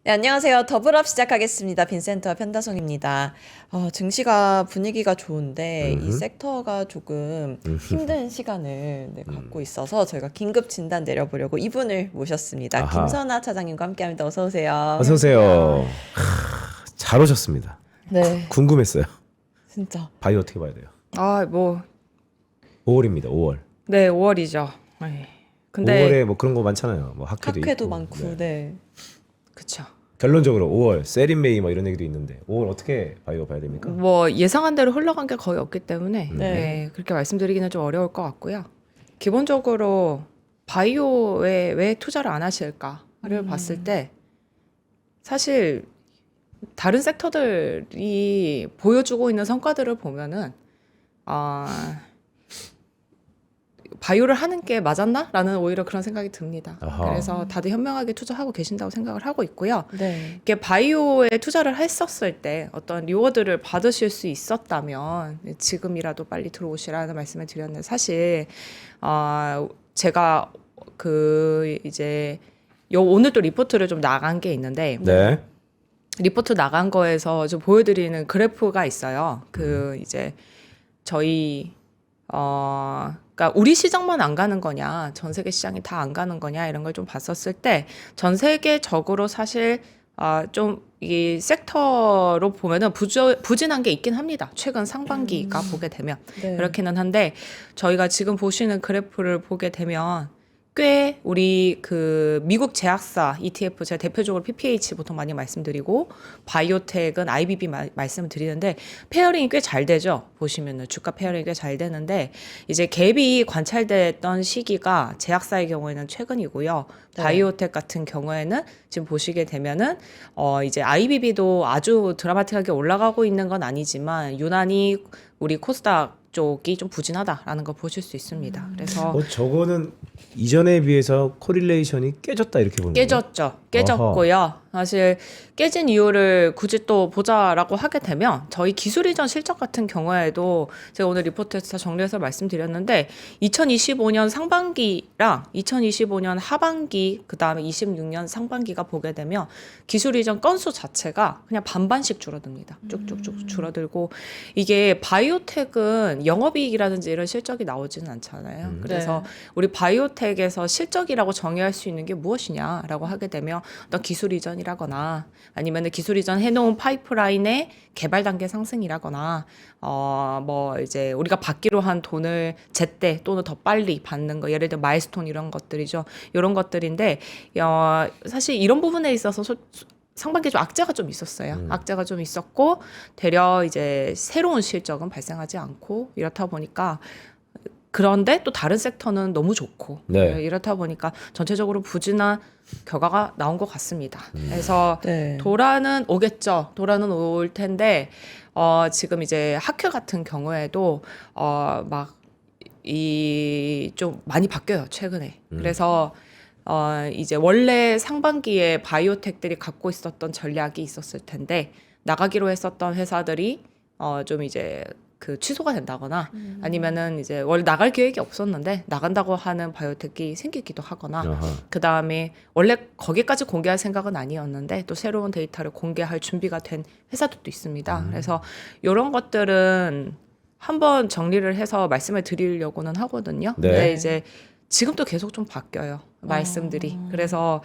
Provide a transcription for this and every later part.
네, 안녕하세요. 더블업 시작하겠습니다. 빈센터와 편다송입니다. 증시가 분위기가 좋은데 이 음흠. 섹터가 조금 힘든 시간을 갖고 있어서 저희가 긴급 진단 내려보려고 이분을 모셨습니다. 아하. 김선아 차장님과 함께합니다. 어서 오세요. 어서 오세요. 잘 오셨습니다. 네, 궁금했어요. 진짜. 바이오 어떻게 봐야 돼요? 아, 뭐, 5월입니다. 5월. 네, 5월이죠. 근데 5월에 뭐 그런 거 많잖아요. 뭐 학회도 학회도 있고. 많고, 네. 네. 그쵸. 결론적으로 5월 세린메이 뭐 이런 얘기도 있는데 5월 어떻게 바이오 봐야 됩니까? 뭐 예상한 대로 흘러간 게 거의 없기 때문에 네. 네, 그렇게 말씀드리기는 좀 어려울 것 같고요. 기본적으로 바이오에 왜 투자를 안 하실까를 봤을 때 사실 다른 섹터들이 보여주고 있는 성과들을 보면은 바이오를 하는 게 맞았나? 라는 오히려 그런 생각이 듭니다. 아하. 그래서 다들 현명하게 투자하고 계신다고 생각을 하고 있고요. 네. 이게 바이오에 투자를 했었을 때 어떤 리워드를 받으실 수 있었다면 지금이라도 빨리 들어오시라는 말씀을 드렸는데 사실 제가 이제 오늘 또 리포트를 좀 나간 게 있는데 네. 리포트 나간 거에서 좀 보여드리는 그래프가 있어요. 이제 저희 그러니까 우리 시장만 안 가는 거냐, 전 세계 시장이 다 안 가는 거냐 이런 걸 좀 봤었을 때 전 세계적으로 사실 좀 이 섹터로 보면은 부진한 게 있긴 합니다. 최근 상반기가 보게 되면 네. 그렇기는 한데 저희가 지금 보시는 그래프를 보게 되면 꽤 우리 미국 제약사 ETF 제가 대표적으로 PPH 보통 많이 말씀드리고 바이오텍은 IBB 말씀을 드리는데 페어링이 꽤 잘 되죠. 보시면은 주가 페어링이 꽤 잘 되는데 이제 갭이 관찰됐던 시기가 제약사의 경우에는 최근이고요. 네. 바이오텍 같은 경우에는 지금 보시게 되면은 이제 IBB도 아주 드라마틱하게 올라가고 있는 건 아니지만 유난히 우리 코스닥 쪽이 좀 부진하다라는 걸 보실 수 있습니다. 그래서 저거는 이전에 비해서 코릴레이션이 깨졌다 이렇게 보는 거예요? 깨졌고요. 사실 깨진 이유를 굳이 또 보자라고 하게 되면 저희 기술 이전 실적 같은 경우에도 제가 오늘 리포트에서 정리해서 말씀드렸는데 2025년 상반기랑 2025년 하반기 그다음에 26년 상반기가 보게 되면 기술 이전 건수 자체가 그냥 반반씩 줄어듭니다. 쭉쭉쭉 줄어들고 이게 바이오텍은 영업이익이라든지 이런 실적이 나오지는 않잖아요. 그래서 우리 바이오텍에서 실적이라고 정의할 수 있는 게 무엇이냐라고 하게 되면 어떤 기술 이전이라거나 아니면 기술 이전 해놓은 파이프라인의 개발 단계 상승이라거나 뭐 이제 우리가 받기로 한 돈을 제때 또는 더 빨리 받는 거 예를 들어 마일스톤 이런 것들이죠. 이런 것들인데 사실 이런 부분에 있어서 상반기에 좀 악재가 좀 있었어요. 악재가 좀 있었고 되려 이제 새로운 실적은 발생하지 않고 이렇다 보니까 그런데 또 다른 섹터는 너무 좋고 네. 이렇다 보니까 전체적으로 부진한 결과가 나온 것 같습니다. 그래서 네. 도라는 오겠죠. 도라는 올 텐데 지금 이제 학회 같은 경우에도 막 좀 많이 바뀌어요 최근에. 그래서 이제 원래 상반기에 바이오텍들이 갖고 있었던 전략이 있었을 텐데 나가기로 했었던 회사들이 좀 이제 취소가 된다거나 아니면은 이제 원래 나갈 계획이 없었는데 나간다고 하는 바이오텍이 생기기도 하거나 그 다음에 원래 거기까지 공개할 생각은 아니었는데 또 새로운 데이터를 공개할 준비가 된 회사들도 있습니다. 그래서 이런 것들은 한번 정리를 해서 말씀을 드리려고는 하거든요. 네. 근데 이제 지금도 계속 좀 바뀌어요. 말씀들이. 그래서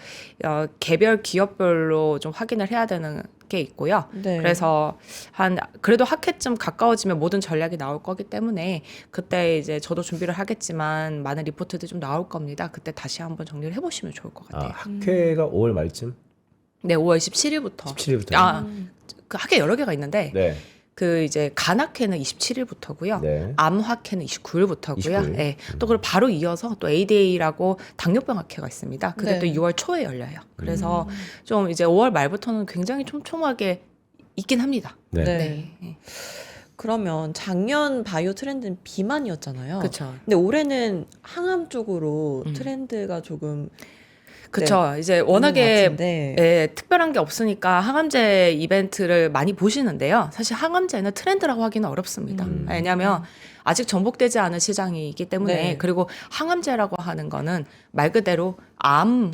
개별 기업별로 좀 확인을 해야 되는 게 있고요. 네. 그래서 그래도 학회쯤 가까워지면 모든 전략이 나올 거기 때문에 그때 이제 저도 준비를 하겠지만 많은 리포트들이 좀 나올 겁니다. 그때 다시 한번 정리를 해보시면 좋을 것 같아요. 학회가 5월 말쯤? 네, 5월 17일부터. 17일부터. 그 학회 여러 개가 있는데 네. 이제 간학회는 27일부터고요. 네. 암학회는 29일부터고요. 29일. 네. 또 그걸 바로 이어서 또 ADA라고 당뇨병 학회가 있습니다. 그게 네. 또 6월 초에 열려요. 그래서 좀 이제 5월 말부터는 굉장히 촘촘하게 있긴 합니다. 네. 네. 그러면 작년 바이오 트렌드는 비만이었잖아요. 그렇죠. 근데 올해는 항암 쪽으로 트렌드가 조금 그렇죠. 이제 있는 것 워낙에 같은데. 특별한 게 없으니까 항암제 이벤트를 많이 보시는데요. 사실 항암제는 트렌드라고 하기는 어렵습니다. 왜냐하면 아직 정복되지 않은 시장이기 때문에 네. 그리고 항암제라고 하는 거는 말 그대로 암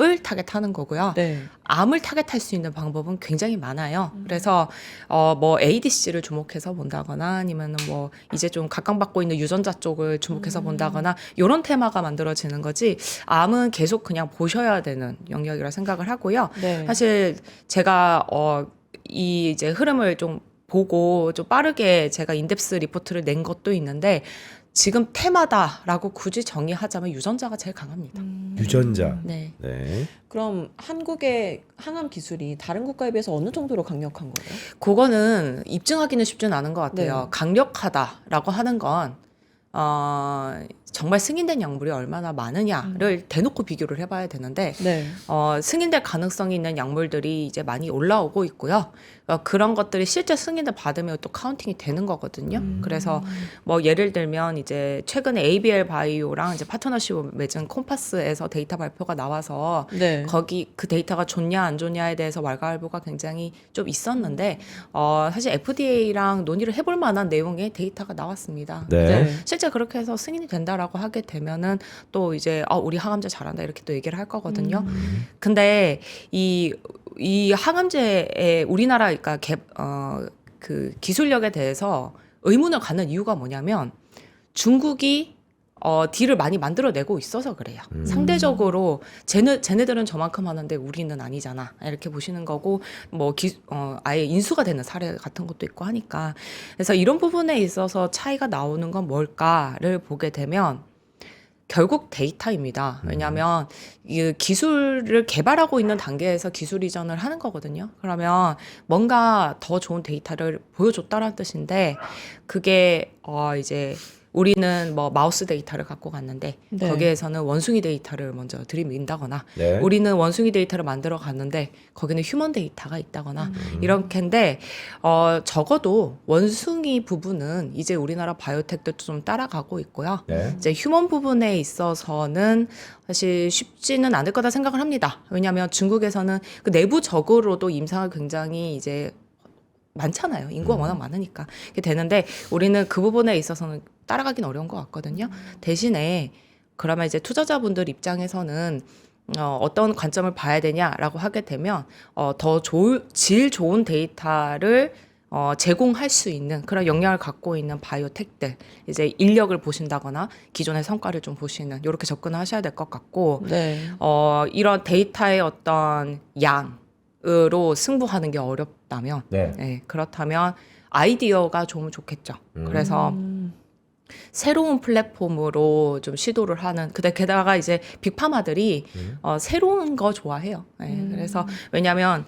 을 타겟하는 거고요. 네. 암을 타겟할 수 있는 방법은 굉장히 많아요. 그래서 뭐 ADC를 주목해서 본다거나 아니면은 뭐 이제 좀 각광받고 있는 유전자 쪽을 주목해서 본다거나 이런 테마가 만들어지는 거지. 암은 계속 그냥 보셔야 되는 영역이라 생각을 하고요. 네. 사실 제가 이 이제 흐름을 좀 보고 좀 빠르게 제가 인덱스 리포트를 낸 것도 있는데 지금 테마다라고 굳이 정의하자면 유전자가 제일 강합니다. 유전자. 네. 네. 그럼 한국의 항암 기술이 다른 국가에 비해서 어느 정도로 강력한 거예요? 그거는 입증하기는 쉽지는 않은 것 같아요. 네. 강력하다라고 하는 건 정말 승인된 약물이 얼마나 많으냐를 대놓고 비교를 해봐야 되는데 네. 승인될 가능성이 있는 약물들이 이제 많이 올라오고 있고요. 그런 것들이 실제 승인을 받으면 또 카운팅이 되는 거거든요. 그래서 뭐 예를 들면 이제 최근에 ABL 바이오랑 이제 파트너십을 맺은 콤파스에서 데이터 발표가 나와서 네. 거기 그 데이터가 좋냐 안 좋냐에 대해서 왈가왈부가 굉장히 좀 있었는데 사실 FDA랑 논의를 해볼 만한 내용의 데이터가 나왔습니다. 네. 네. 실제 그렇게 해서 승인이 된다라고 하게 되면은 또 이제 우리 항암제 잘한다 이렇게 또 얘기를 할 거거든요. 근데 이 항암제의 우리나라 그러니까 그 기술력에 대해서 의문을 갖는 이유가 뭐냐면 중국이 딜을 많이 만들어내고 있어서 그래요. 상대적으로 쟤네들은 저만큼 하는데 우리는 아니잖아. 이렇게 보시는 거고 뭐 아예 인수가 되는 사례 같은 것도 있고 하니까 그래서 이런 부분에 있어서 차이가 나오는 건 뭘까를 보게 되면 결국 데이터입니다. 왜냐하면 이 기술을 개발하고 있는 단계에서 기술 이전을 하는 거거든요. 그러면 뭔가 더 좋은 데이터를 보여줬다는 뜻인데 그게 이제 우리는 뭐 마우스 데이터를 갖고 갔는데 네. 거기에서는 원숭이 데이터를 먼저 들이민다거나 네. 우리는 원숭이 데이터를 만들어 갔는데 거기는 휴먼 데이터가 있다거나 이렇게인데 적어도 원숭이 부분은 이제 우리나라 바이오텍도 좀 따라가고 있고요. 네. 이제 휴먼 부분에 있어서는 사실 쉽지는 않을 거다 생각을 합니다. 왜냐하면 중국에서는 그 내부적으로도 임상을 굉장히 이제 많잖아요. 인구가 워낙 많으니까. 이게 되는데 우리는 그 부분에 있어서는 따라가긴 어려운 것 같거든요. 대신에 그러면 이제 투자자분들 입장에서는 어떤 관점을 봐야 되냐라고 하게 되면 더 질 좋은 데이터를 제공할 수 있는 그런 역량을 갖고 있는 바이오텍들 이제 인력을 보신다거나 기존의 성과를 좀 보시는 이렇게 접근을 하셔야 될 것 같고 네. 이런 데이터의 어떤 양으로 승부하는 게 어렵다면 네. 네, 그렇다면 아이디어가 좋으면 좋겠죠. 그래서 새로운 플랫폼으로 좀 시도를 하는 근데 게다가 이제 빅파마들이 새로운 거 좋아해요. 네, 그래서 왜냐하면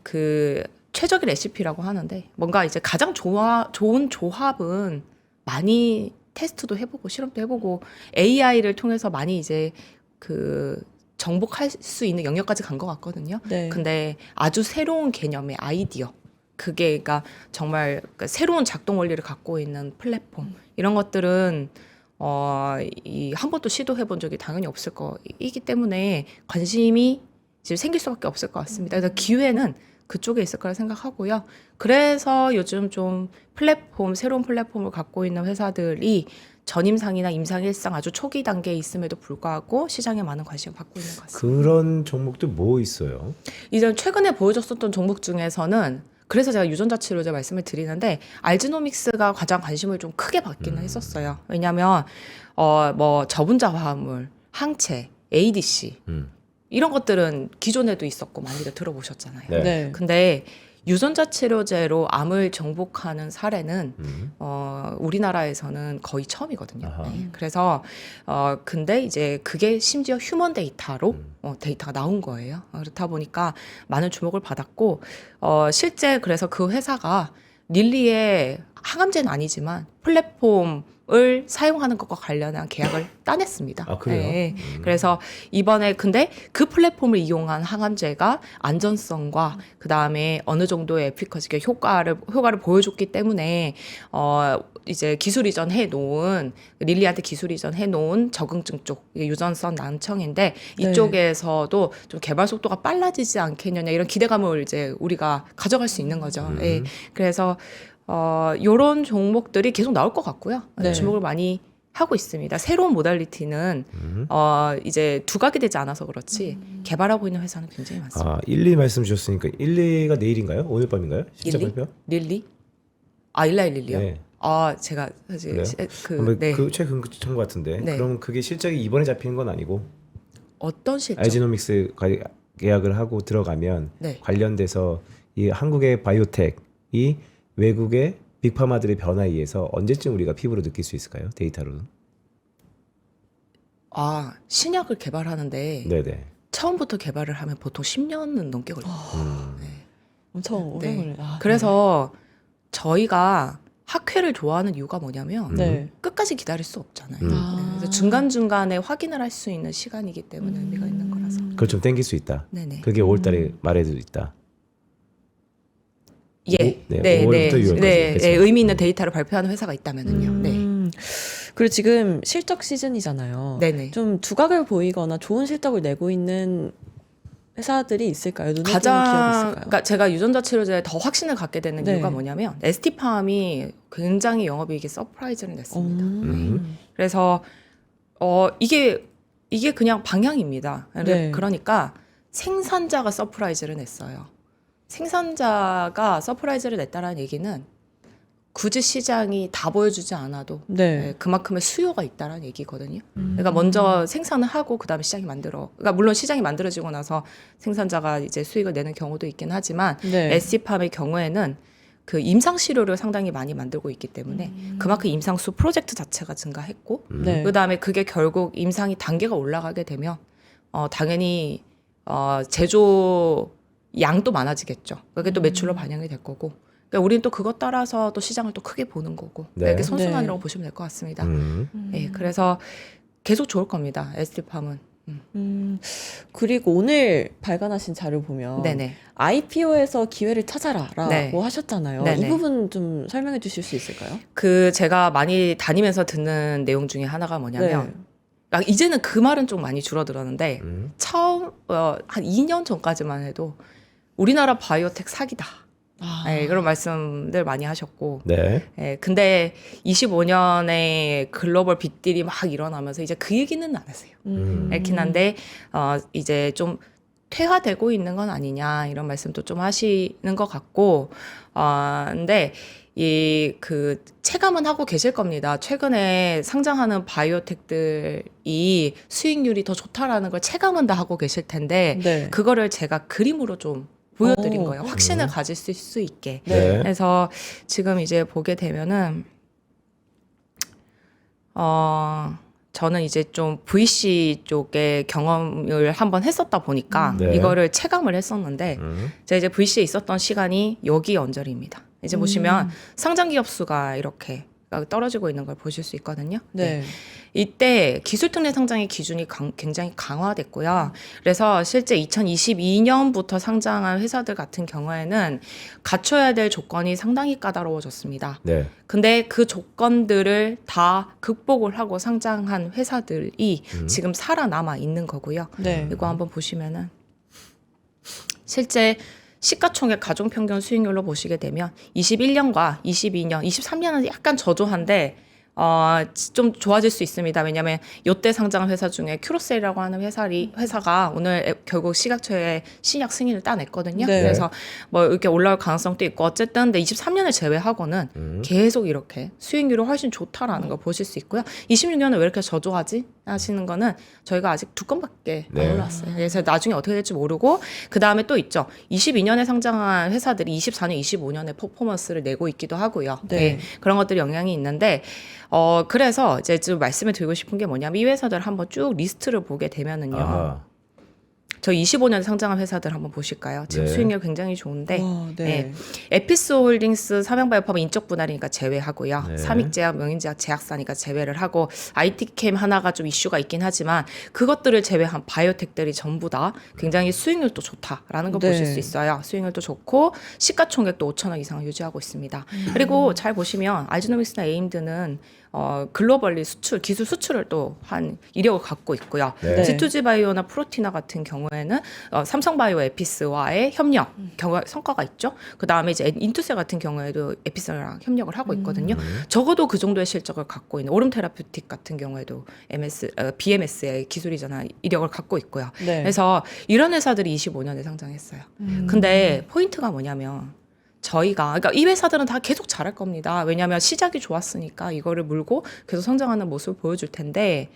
그 최적의 레시피라고 하는데 뭔가 이제 가장 좋은 조합은 많이 테스트도 해보고 실험도 해보고 AI를 통해서 많이 이제 그 정복할 수 있는 영역까지 간 것 같거든요. 네. 근데 아주 새로운 개념의 아이디어 그게 그러니까 정말 새로운 작동 원리를 갖고 있는 플랫폼 이런 것들은 한 번도 시도해 본 적이 당연히 없을 거이기 때문에 관심이 이제 생길 수밖에 없을 것 같습니다. 그래서 기회는 그쪽에 있을 거라 생각하고요. 그래서 요즘 좀 새로운 플랫폼을 갖고 있는 회사들이 전임상이나 임상 1상 아주 초기 단계에 있음에도 불구하고 시장에 많은 관심을 받고 있는 것 같습니다. 그런 종목들 뭐 있어요? 이제 최근에 보여줬었던 종목 중에서는 그래서 제가 유전자 치료제 말씀을 드리는데 알지노믹스가 가장 관심을 좀 크게 받기는 했었어요. 왜냐하면 뭐 저분자 화합물, 항체, ADC 이런 것들은 기존에도 있었고 많이들 들어보셨잖아요. 네. 네. 근데 유전자 치료제로 암을 정복하는 사례는 우리나라에서는 거의 처음이거든요. 아하. 네. 그래서 근데 이제 그게 심지어 휴먼 데이터로 데이터가 나온 거예요. 그렇다 보니까 많은 주목을 받았고 실제 그래서 그 회사가 릴리의 항암제는 아니지만 플랫폼을 사용하는 것과 관련한 계약을 따냈습니다. 아, 그래요? 네. 그래서 이번에 근데 그 플랫폼을 이용한 항암제가 안전성과 그 다음에 어느 정도의 에피커시 효과를 보여줬기 때문에 이제 기술 이전 해놓은 릴리한테 기술 이전 해놓은 적응증 쪽 유전성 난청인데 네. 이쪽에서도 좀 개발 속도가 빨라지지 않겠느냐 이런 기대감을 이제 우리가 가져갈 수 있는 거죠. 예. 그래서 요런 종목들이 계속 나올 것 같고요. 네. 주목을 많이 하고 있습니다. 새로운 모달리티는 이제 두각이 되지 않아서 그렇지 개발하고 있는 회사는 굉장히 많습니다. 아, 1, 2 말씀 주셨으니까 1, 2가 내일인가요? 오늘 밤인가요? 실적 릴리? 발표? 릴리? 아, 일라이 릴리요? 네. 아, 제가 사실 그래요? 네. 그 최근 그런 것 같은데. 네. 그럼 그게 실적이 이번에 잡히는 건 아니고 어떤 실적? 알지노믹스 계약을 하고 들어가면 네. 관련돼서 이 한국의 바이오텍이 외국의 빅파마들의 변화에 의해서 언제쯤 우리가 피부로 느낄 수 있을까요? 데이터로는? 아, 신약을 개발하는데 네네. 처음부터 개발을 하면 보통 10년은 넘게 걸려요. 네. 엄청 오래 네. 걸려요. 아, 그래서 저희가 학회를 좋아하는 이유가 뭐냐면 네. 끝까지 기다릴 수 없잖아요. 아. 그래서 중간중간에 확인을 할 수 있는 시간이기 때문에 의미가 있는 거라서. 그걸 좀 땡길 수 있다. 네네. 그게 5월달에 말해도 있다. 예. 네, 네, 5월부터 6월까지. 네, 그쵸? 네, 의미 있는 데이터를 발표하는 회사가 있다면은요. 네. 그리고 지금 실적 시즌이잖아요. 네네. 좀 두각을 보이거나 좋은 실적을 내고 있는 회사들이 있을까요? 눈에 띄는 기업이 가장 있을까요? 그러니까 제가 유전자 치료제에 더 확신을 갖게 되는 네. 이유가 뭐냐면 ST팜이 굉장히 영업이익에 서프라이즈를 냈습니다. 그래서 이게 그냥 방향입니다. 네. 그러니까 생산자가 서프라이즈를 냈어요. 생산자가 서프라이즈를 냈다라는 얘기는 굳이 시장이 다 보여주지 않아도 네. 그만큼의 수요가 있다라는 얘기거든요. 그러니까 먼저 생산을 하고 그다음에 시장이 그러니까 물론 시장이 만들어지고 나서 생산자가 이제 수익을 내는 경우도 있긴 하지만 네. SC팜의 경우에는 그 임상 시료를 상당히 많이 만들고 있기 때문에 그만큼 임상수 프로젝트 자체가 증가했고 네. 그다음에 그게 결국 임상이 단계가 올라가게 되면 당연히 제조 양도 많아지겠죠. 그게 또 매출로 반영이 될 거고. 그러니까 우리는 또 그것 따라서 또 시장을 또 크게 보는 거고. 네. 이게 선순환이라고 보시면 될 것 같습니다. 네, 그래서 계속 좋을 겁니다. ST팜은. 그리고 오늘 발간하신 자료 보면 네네. IPO에서 기회를 찾아라라고 네. 하셨잖아요. 네네. 이 부분 좀 설명해 주실 수 있을까요? 그 제가 많이 다니면서 듣는 내용 중에 하나가 뭐냐면 이제는 그 말은 좀 많이 줄어들었는데 처음 한 2년 전까지만 해도 우리나라 바이오텍 사기다. 네, 그런 말씀들 많이 하셨고. 네. 네, 근데 25년에 글로벌 빅딜이 막 일어나면서 이제 그 얘기는 안 하세요. 그렇긴 한데 이제 좀 퇴화되고 있는 건 아니냐 이런 말씀도 좀 하시는 것 같고, 근데 이 그 체감은 하고 계실 겁니다. 최근에 상장하는 바이오텍들이 수익률이 더 좋다라는 걸 체감은 다 하고 계실 텐데, 네. 그거를 제가 그림으로 좀 보여드린 오. 거예요. 확신을 가질 수 있게. 네. 그래서 지금 이제 보게 되면은 저는 이제 좀 VC 쪽에 경험을 한번 했었다 보니까 네. 이거를 체감을 했었는데 제가 이제 VC에 있었던 시간이 여기 언저리입니다. 이제 보시면 상장 기업 수가 이렇게 떨어지고 있는 걸 보실 수 있거든요. 네. 이때 기술특례 상장의 기준이 굉장히 강화됐고요. 그래서 실제 2022년부터 상장한 회사들 같은 경우에는 갖춰야 될 조건이 상당히 까다로워졌습니다. 네. 근데 그 조건들을 다 극복을 하고 상장한 회사들이 지금 살아남아 있는 거고요. 네. 이거 한번 보시면은 실제 시가총액 가종평균 수익률로 보시게 되면 21년과 22년, 23년은 약간 저조한데 좀 좋아질 수 있습니다. 왜냐하면 이때 상장한 회사 중에 큐로셀이라고 하는 회사가 오늘 결국 시각처에 신약 승인을 따냈거든요. 네. 그래서 뭐 이렇게 올라올 가능성도 있고 어쨌든 근데 23년을 제외하고는 계속 이렇게 수익률이 훨씬 좋다라는 걸 보실 수 있고요. 26년은 왜 이렇게 저조하지? 하시는 거는 저희가 아직 2건밖에 네. 안 올랐어요. 그래서 나중에 어떻게 될지 모르고 그 다음에 또 있죠. 22년에 상장한 회사들이 24년, 25년에 퍼포먼스를 내고 있기도 하고요. 네. 네, 그런 것들이 영향이 있는데 그래서 이제 좀 말씀을 드리고 싶은 게 뭐냐면 이 회사들 한번 쭉 리스트를 보게 되면은요. 아하. 저 25년에 상장한 회사들 한번 보실까요? 지금 네. 수익률 굉장히 좋은데 와, 네. 네. 에피스홀딩스, 삼양바이오팜은 인적 분할이니까 제외하고요. 네. 삼익제약, 명인제약, 제약사니까 제외를 하고 IT캠 하나가 좀 이슈가 있긴 하지만 그것들을 제외한 바이오텍들이 전부 다 굉장히 수익률도 좋다라는 걸 네. 보실 수 있어요. 수익률도 좋고 시가총액도 5천억 이상을 유지하고 있습니다. 그리고 잘 보시면 알지노믹스나 에임드는 글로벌리 기술 수출을 또 한 이력을 갖고 있고요. 네. G2G 바이오나 프로티나 같은 경우에 경우에는 삼성바이오 에피스와의 협력 성과가 있죠. 그 다음에 이제 인투셀 같은 경우에도 에피스랑 협력을 하고 있거든요. 적어도 그 정도의 실적을 갖고 있는 오름 테라퓨틱 같은 경우에도 BMS의 기술이잖아 이력을 갖고 있고요. 네. 그래서 이런 회사들이 25년에 상장했어요. 근데 포인트가 뭐냐면 그러니까 이 회사들은 다 계속 잘할 겁니다. 왜냐하면 시작이 좋았으니까 이거를 물고 계속 성장하는 모습을 보여줄 텐데,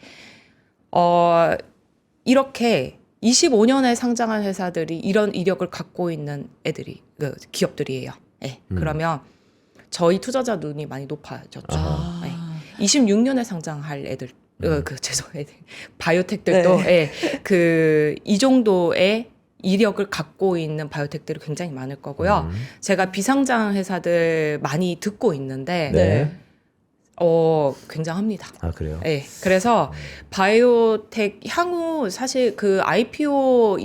이렇게 25년에 상장한 회사들이 이런 이력을 갖고 있는 기업들이에요. 네. 그러면 저희 투자자 눈이 많이 높아졌죠. 아. 네. 26년에 상장할 애들, 바이오텍들도 네. 이 정도의 이력을 갖고 있는 바이오텍들이 굉장히 많을 거고요. 제가 비상장 회사들 많이 듣고 있는데 네. 굉장합니다. 아 그래요? 네. 그래서 바이오텍 향후 사실 그 IPO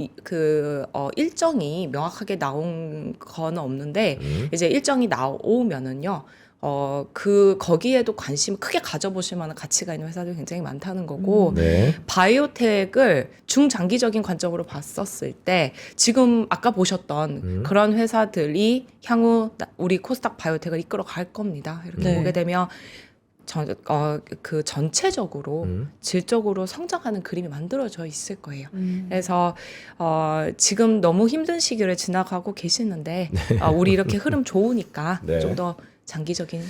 일정이 명확하게 나온 건 없는데 이제 일정이 나오면은요. 거기에도 관심 크게 가져보실 만한 가치가 있는 회사들이 굉장히 많다는 거고, 네. 바이오텍을 중장기적인 관점으로 봤었을 때, 지금 아까 보셨던 그런 회사들이 향후 우리 코스닥 바이오텍을 이끌어 갈 겁니다. 이렇게 네. 보게 되면, 전체적으로 질적으로 성장하는 그림이 만들어져 있을 거예요. 그래서 지금 너무 힘든 시기를 지나가고 계시는데 우리 이렇게 흐름 좋으니까 네. 좀 더 장기적인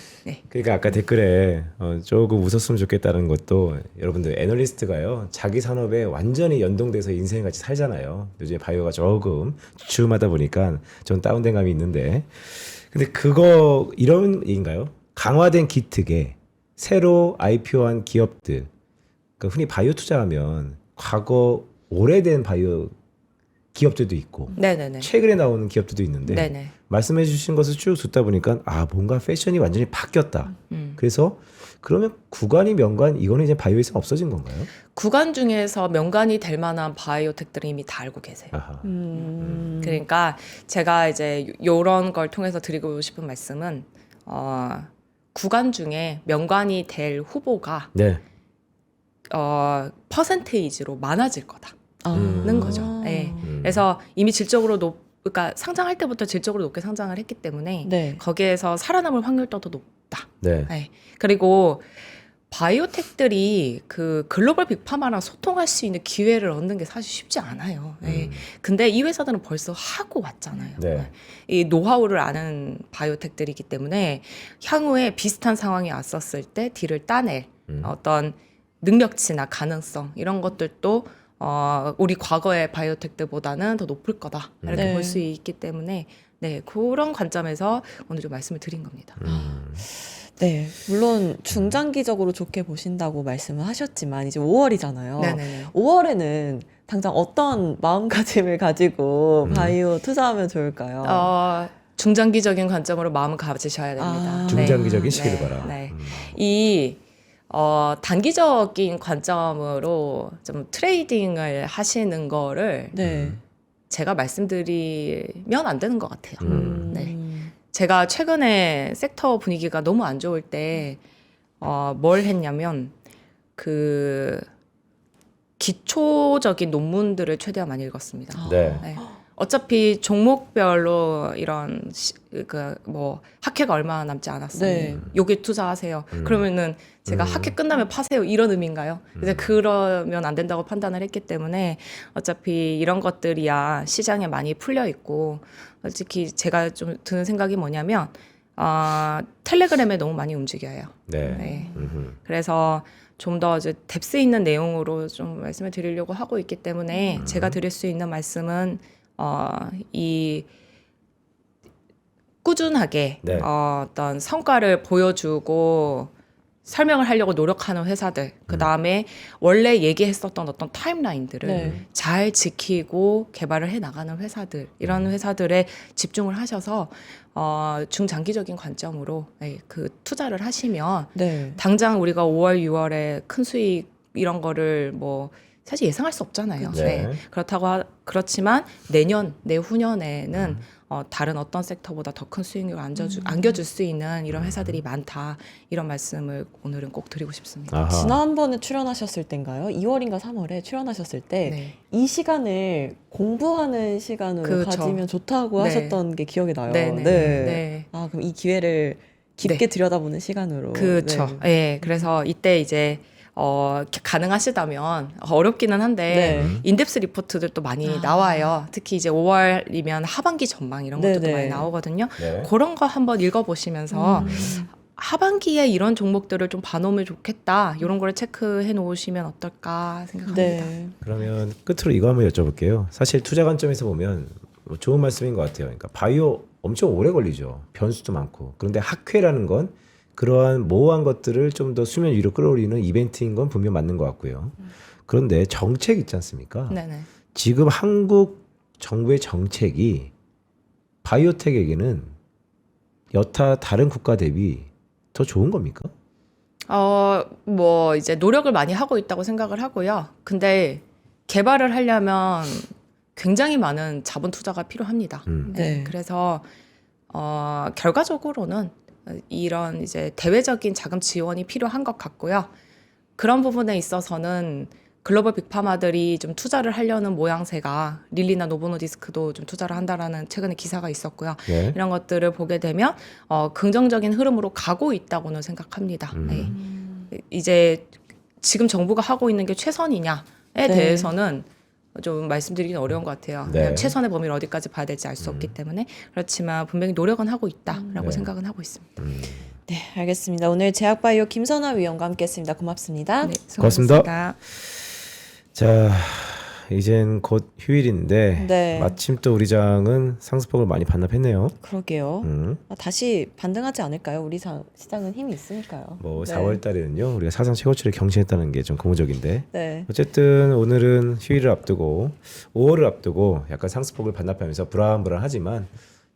그러니까 아까 댓글에 조금 웃었으면 좋겠다는 것도 여러분들 애널리스트가요 자기 산업에 완전히 연동돼서 인생 같이 살잖아요. 요즘에 바이오가 조금 주춤하다 보니까 좀 다운된 감이 있는데 근데 그거 이런 얘기인가요? 강화된 기특에 새로 IPO한 기업들 그러니까 흔히 바이오 투자하면 과거 오래된 바이오 기업들도 있고 네네네. 최근에 나오는 기업들도 있는데 네네. 말씀해 주신 것을 쭉 듣다 보니까 뭔가 패션이 완전히 바뀌었다. 그래서 그러면 구간이 명간 이거는 이제 바이오에서 없어진 건가요? 구간 중에서 명간이 될 만한 바이오텍들은 이미 다 알고 계세요. 아하. 그러니까 제가 이제 요런 걸 통해서 드리고 싶은 말씀은 구간 중에 명간이 될 후보가 네. 퍼센테이지로 많아질 거다는 거죠. 네. 음. 그래서 이미 그러니까 상장할 때부터 질적으로 높게 상장을 했기 때문에 네. 거기에서 살아남을 확률도 더 높다. 네. 네. 그리고 바이오텍들이 그 글로벌 빅파마랑 소통할 수 있는 기회를 얻는 게 사실 쉽지 않아요. 네. 근데 이 회사들은 벌써 하고 왔잖아요. 네. 이 노하우를 아는 바이오텍들이기 때문에 향후에 비슷한 상황이 왔었을 때 딜을 따낼 어떤 능력치나 가능성 이런 것들도 우리 과거의 바이오텍들보다는 더 높을 거다 이렇게 네. 볼 수 있기 때문에 네 그런 관점에서 오늘 좀 말씀을 드린 겁니다. 네, 물론 중장기적으로 좋게 보신다고 말씀을 하셨지만 이제 5월이잖아요. 네네네. 5월에는 당장 어떤 마음가짐을 가지고 바이오 투자하면 좋을까요? 중장기적인 관점으로 마음을 가지셔야 됩니다. 아. 중장기적인 시기를 네. 봐라. 네. 이 단기적인 관점으로 좀 트레이딩을 하시는 거를 네. 제가 말씀드리면 안 되는 것 같아요. 네. 음. 제가 최근에 섹터 분위기가 너무 안 좋을 때 뭘 했냐면 그 기초적인 논문들을 최대한 많이 읽었습니다. 네. 네. 어차피 종목별로 이런 학회가 얼마 남지 않았어요. 네. 여기 투자하세요. 그러면은 제가 학회 끝나면 파세요 이런 의미인가요? 이제 그러면 안 된다고 판단을 했기 때문에 어차피 이런 것들이야 시장에 많이 풀려 있고 솔직히 제가 좀 드는 생각이 뭐냐면 텔레그램에 너무 많이 움직여요. 네. 네. 음흠. 그래서 좀 더 이제 뎁스 있는 내용으로 좀 말씀을 드리려고 하고 있기 때문에 제가 드릴 수 있는 말씀은 이 꾸준하게 네. 어떤 성과를 보여주고 설명을 하려고 노력하는 회사들, 그 다음에 원래 얘기했었던 어떤 타임라인들을 네. 잘 지키고 개발을 해 나가는 회사들, 이런 회사들에 집중을 하셔서 중장기적인 관점으로 그 투자를 하시면 네. 당장 우리가 5월, 6월에 큰 수익 이런 거를 뭐 사실 예상할 수 없잖아요. 그쵸. 네. 그렇지만 내년, 내후년에는 다른 어떤 섹터보다 더 큰 수익률을 안겨줄 수 있는 이런 회사들이 많다. 이런 말씀을 오늘은 꼭 드리고 싶습니다. 아하. 지난번에 출연하셨을 때인가요? 2월인가 3월에 출연하셨을 때 네. 이 시간을 공부하는 시간으로 그렇죠. 가지면 좋다고 네. 하셨던 게 기억이 나요. 네네. 네. 네. 아, 그럼 이 기회를 깊게 들여다보는 시간으로. 그렇죠. 네. 예. 그래서 이때 이제 가능하시다면 어렵기는 한데 네. 인덱스 리포트들도 많이 아. 나와요. 특히 이제 5월이면 하반기 전망 이런 것도 네네. 많이 나오거든요. 네. 그런 거 한번 읽어보시면서 하반기에 이런 종목들을 좀 봐놓으면 좋겠다. 이런 거를 체크해 놓으시면 어떨까 생각합니다. 네. 그러면 끝으로 이거 한번 여쭤볼게요. 사실 투자 관점에서 보면 뭐 좋은 말씀인 것 같아요. 그러니까 바이오 엄청 오래 걸리죠. 변수도 많고. 그런데 학회라는 건 그러한 모호한 것들을 좀 더 수면 위로 끌어올리는 이벤트인 건 분명 맞는 것 같고요. 그런데 정책 있지 않습니까? 네네. 지금 한국 정부의 정책이 바이오텍에게는 여타 다른 국가 대비 더 좋은 겁니까? 뭐 이제 노력을 많이 하고 있다고 생각을 하고요. 근데 개발을 하려면 굉장히 많은 자본 투자가 필요합니다. 네. 그래서 결과적으로는 이런 이제 대외적인 자금 지원이 필요한 것 같고요. 그런 부분에 있어서는 글로벌 빅파마들이 좀 투자를 하려는 모양새가 릴리나 노보노디스크도 좀 투자를 한다라는 최근에 기사가 있었고요. 네. 이런 것들을 보게 되면 긍정적인 흐름으로 가고 있다고는 생각합니다. 네. 이제 지금 정부가 하고 있는 게 최선이냐에 네. 대해서는 좀 말씀드리기는 어려운 것 같아요. 네. 그냥 최선의 범위를 어디까지 봐야 될지 알 수 없기 때문에 그렇지만 분명히 노력은 하고 있다라고 네. 생각은 하고 있습니다. 네, 알겠습니다. 오늘 제약바이오 김선아 위원과 함께했습니다. 고맙습니다. 네, 고맙습니다. 수고하셨습니다. 자, 이젠 곧 휴일인데 네. 마침 또 우리 장은 상승폭을 많이 반납했네요. 그러게요. 다시 반등하지 않을까요? 우리 시장은 힘이 있으니까요. 뭐 네. 4월 달에는요. 우리가 사상 최고치를 경신했다는 게 좀 고무적인데. 네. 어쨌든 오늘은 휴일을 앞두고 5월을 앞두고 약간 상승폭을 반납하면서 불안불안하지만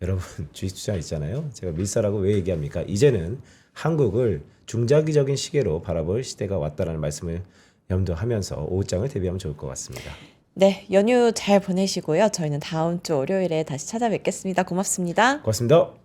여러분 주식 투자 있잖아요. 제가 밀사라고 왜 얘기합니까? 이제는 한국을 중장기적인 시계로 바라볼 시대가 왔다라는 말씀을 염두하면서 오후장을 대비하면 좋을 것 같습니다. 네, 연휴 잘 보내시고요. 저희는 다음 주 월요일에 다시 찾아뵙겠습니다. 고맙습니다. 고맙습니다.